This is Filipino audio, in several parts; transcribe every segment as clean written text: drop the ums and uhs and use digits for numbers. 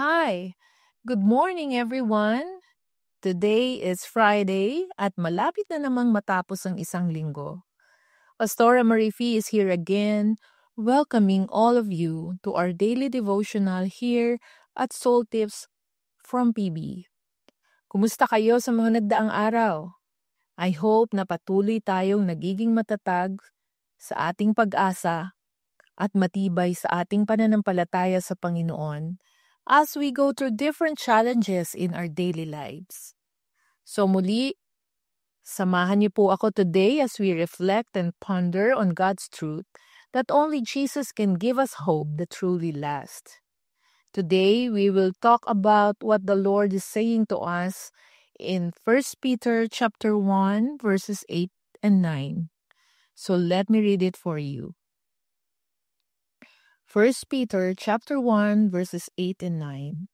Hi! Good morning everyone! Today is Friday at malapit na namang matapos ang isang linggo. Pastora Marifi is here again, welcoming all of you to our daily devotional here at Soul Tips from PB. Kumusta kayo sa mga nagdaang araw? I hope na patuloy tayong nagiging matatag sa ating pag-asa at matibay sa ating pananampalataya sa Panginoon as we go through different challenges in our daily lives. So muli, samahan niyo po ako today as we reflect and ponder on God's truth that only Jesus can give us hope that truly lasts. Today, we will talk about what the Lord is saying to us in 1 Peter chapter 1 verses 8 and 9. So let me read it for you. 1 Peter chapter 1 verses 8 and 9.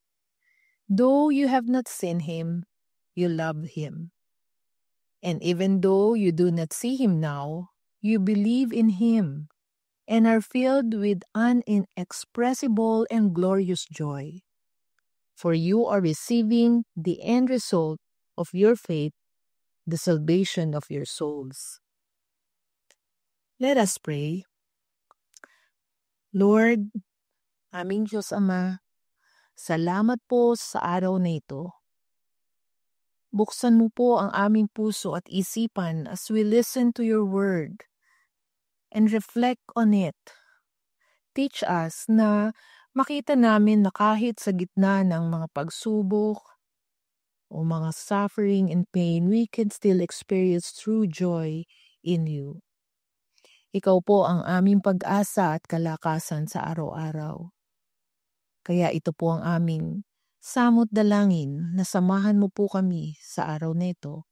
Though you have not seen him, you love him. And even though you do not see him now, you believe in him and are filled with an inexpressible and glorious joy. For you are receiving the end result of your faith, the salvation of your souls. Let us pray. Lord, aming Diyos Ama, salamat po sa araw na ito. Buksan mo po ang aming puso at isipan as we listen to your word and reflect on it. Teach us na makita namin na kahit sa gitna ng mga pagsubok o mga suffering and pain, we can still experience true joy in you. Ikaw po ang aming pag-asa at kalakasan sa araw-araw. Kaya ito po ang aming samot dalangin na samahan mo po kami sa araw na ito.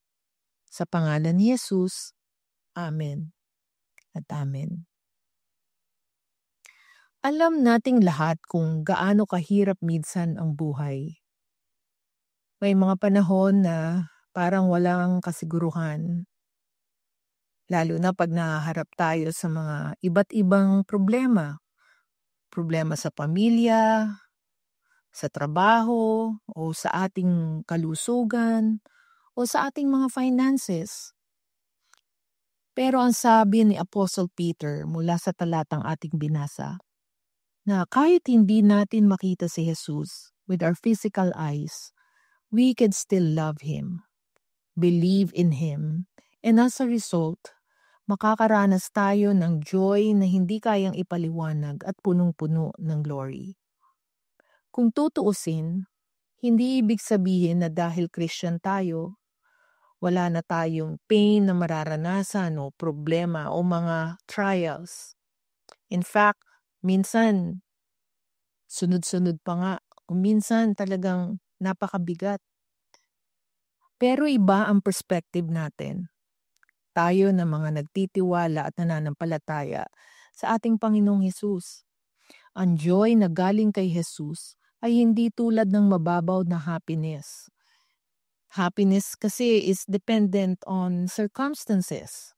Sa pangalan ni Jesus, Amen at Amen. Alam nating lahat kung gaano kahirap minsan ang buhay. May mga panahon na parang walang kasiguruhan. Lalo na pag nahaharap tayo sa mga iba't ibang problema. Problema sa pamilya, sa trabaho, o sa ating kalusugan, o sa ating mga finances. Pero ang sabi ni Apostle Peter mula sa talatang ating binasa, na kahit hindi natin makita si Jesus with our physical eyes, we can still love Him, believe in Him, and as a result, makakaranas tayo ng joy na hindi kayang ipaliwanag at punong-puno ng glory. Kung tutuusin, hindi ibig sabihin na dahil Christian tayo, wala na tayong pain na mararanasan o problema o mga trials. In fact, minsan, sunod-sunod pa nga, o minsan talagang napakabigat. Pero iba ang perspective natin. Tayo na mga nagtitiwala at nananampalataya sa ating Panginoong Hesus. Ang joy na galing kay Hesus ay hindi tulad ng mababaw na happiness. Happiness kasi is dependent on circumstances.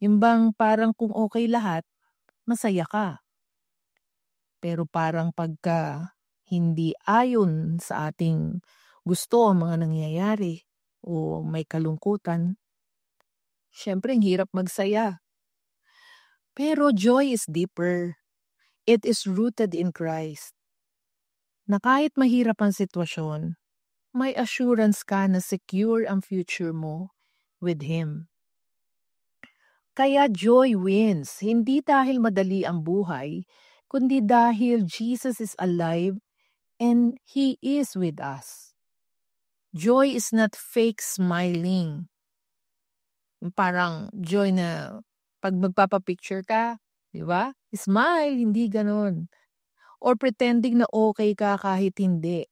Yung bang parang kung okay lahat, masaya ka. Pero parang pagka hindi ayon sa ating gusto ang mga nangyayari o may kalungkutan, syempre ang hirap magsaya. Pero joy is deeper. It is rooted in Christ. Na kahit mahirap ang sitwasyon, may assurance ka na secure ang future mo with Him. Kaya joy wins, hindi dahil madali ang buhay, kundi dahil Jesus is alive and He is with us. Joy is not fake smiling. Parang joy na pag magpapapicture ka, di ba? Smile, hindi ganon. Or pretending na okay ka kahit hindi.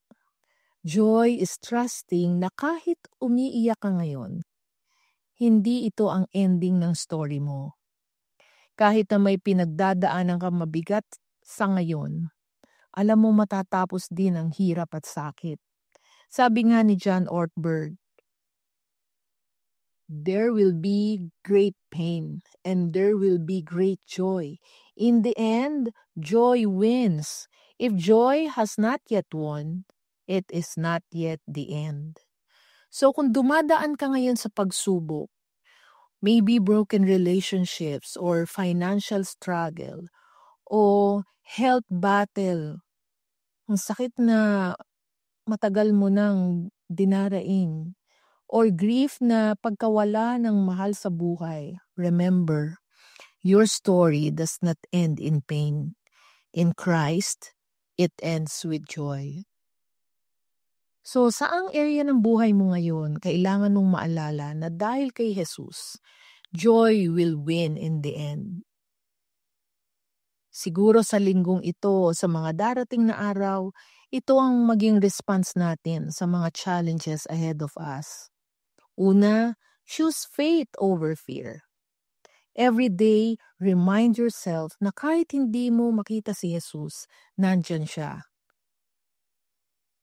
Joy is trusting na kahit umiiyak ka ngayon, hindi ito ang ending ng story mo. Kahit na may pinagdadaanan kang mabigat sa ngayon, alam mo matatapos din ang hirap at sakit. Sabi nga ni John Ortberg, there will be great pain and there will be great joy. In the end, joy wins. If joy has not yet won, it is not yet the end. So kung dumadaan ka ngayon sa pagsubok, maybe broken relationships or financial struggle o health battle, ang sakit na matagal mo nang dinaraing, or grief na pagkawala ng mahal sa buhay, remember, your story does not end in pain. In Christ, it ends with joy. So, saang area ng buhay mo ngayon, kailangan mong maalala na dahil kay Jesus, joy will win in the end. Siguro sa linggong ito, sa mga darating na araw, ito ang maging response natin sa mga challenges ahead of us. Una, choose faith over fear. Every day, remind yourself na kahit hindi mo makita si Jesus, nandyan siya.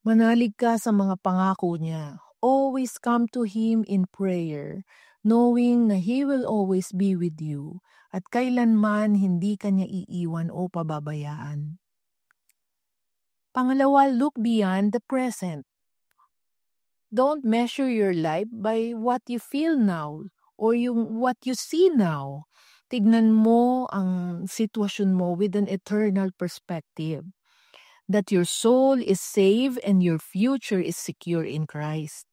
Manalig ka sa mga pangako niya. Always come to Him in prayer, knowing na He will always be with you at kailanman hindi ka niya iiwan o pababayaan. Pangalawa, look beyond the present. Don't measure your life by what you feel now or what you see now. Tignan mo ang sitwasyon mo with an eternal perspective. That your soul is saved and your future is secure in Christ.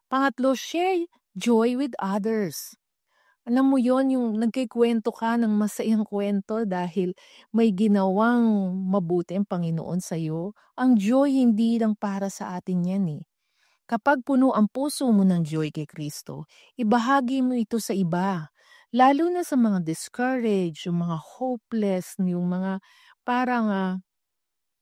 Pangatlo, share joy with others. Alam mo yon, yung nagkikwento ka ng masayang kwento dahil may ginawang mabuti ang Panginoon sa iyo. Ang joy hindi lang para sa atin yan eh. Kapag puno ang puso mo ng joy kay Kristo, ibahagi mo ito sa iba. Lalo na sa mga discouraged, yung mga hopeless, yung mga parang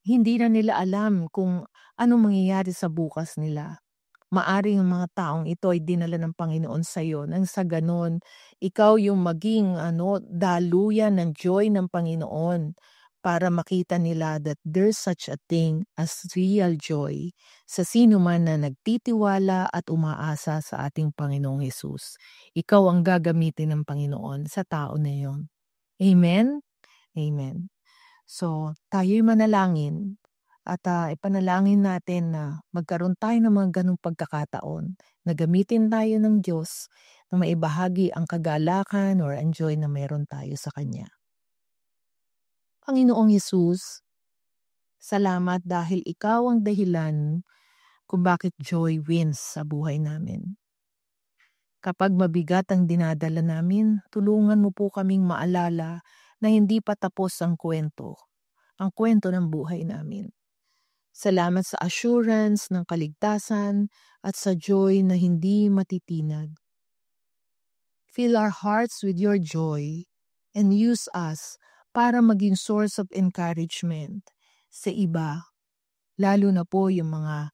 hindi na nila alam kung anong mangyayari sa bukas nila. Maaring ang mga taong ito ay dinala ng Panginoon sa iyo nang sa ganon, ikaw yung maging daluyan ng joy ng Panginoon para makita nila that there's such a thing as real joy sa sino man na nagtitiwala at umaasa sa ating Panginoong Hesus. Ikaw ang gagamitin ng Panginoon sa tao na yon. Amen? Amen. So, tayo'y manalangin at ipanalangin natin na magkaroon tayo ng mga ganong pagkakataon na gamitin tayo ng Diyos na maibahagi ang kagalakan or ang joy na meron tayo sa Kanya. Panginoong Hesus, salamat dahil Ikaw ang dahilan kung bakit joy wins sa buhay namin. Kapag mabigat ang dinadala namin, tulungan mo po kaming maalala na hindi pa tapos ang kwento ng buhay namin. Salamat sa assurance ng kaligtasan at sa joy na hindi matitinag. Fill our hearts with your joy and use us para maging source of encouragement sa iba, lalo na po yung mga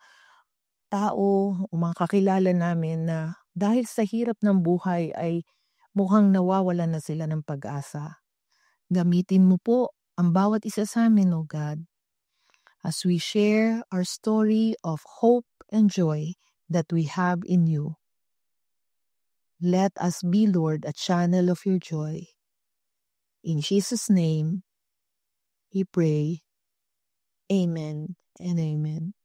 tao o mga kakilala namin na dahil sa hirap ng buhay ay mukhang nawawalan na sila ng pag-asa. Gamitin mo po ang bawat isa sa amin, O God, as we share our story of hope and joy that we have in you. Let us be, Lord, a channel of your joy. In Jesus' name, we pray. Amen and amen.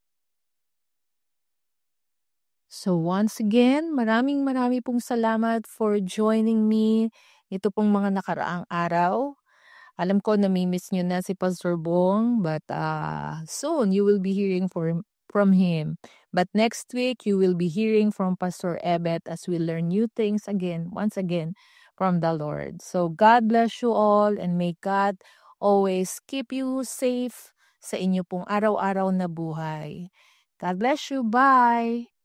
So once again, marami pong salamat for joining me ito pong mga nakaraang araw. Alam ko nami-miss nyo na si Pastor Bong, but soon you will be hearing from him. But next week, you will be hearing from Pastor Ebet as we learn new things once again, from the Lord. So God bless you all and may God always keep you safe sa inyo pong araw-araw na buhay. God bless you. Bye!